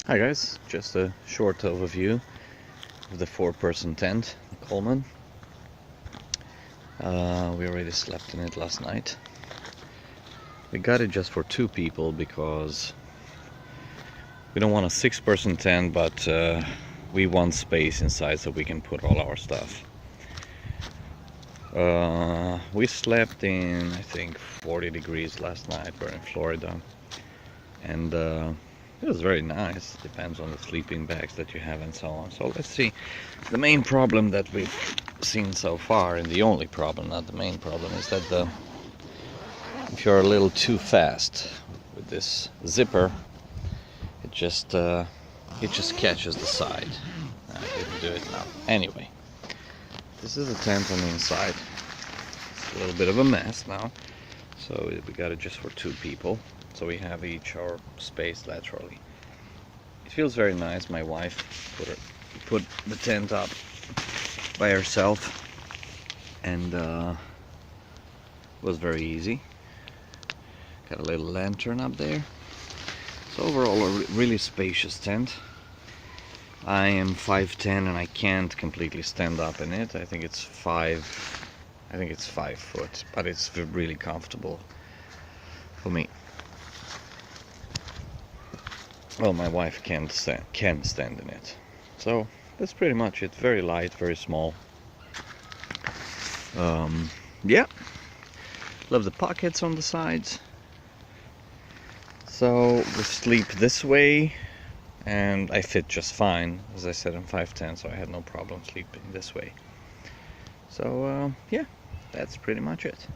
Hi guys, just a short overview of the 4-person tent, the Coleman. We already slept in it last night. We got it just for 2 people because we don't want a 6-person tent, but we want space inside so we can put all our stuff. We slept in, I think, 40 degrees last night. We're in Florida, and it was very nice. Depends on the sleeping bags that you have and so on. So let's see. The main problem that we've seen so far, and the only problem, not the main problem, is that if you're a little too fast with this zipper, it just catches the side. I didn't do it now. Anyway, this is the tent on the inside. It's a little bit of a mess now. So we got it just for 2 people. So we have each our space laterally. It feels very nice. My wife put the tent up by herself, and it was very easy. Got a little lantern up there. So overall, a really spacious tent. I am 5'10" and I can't completely stand up in it. I think it's 5 foot, but it's really comfortable for me. Well, my wife can stand in it. So that's pretty much it. Very light, very small. Yeah, love the pockets on the sides. So we sleep this way, and I fit just fine. As I said, I'm 5'10", so I had no problem sleeping this way. So yeah, that's pretty much it.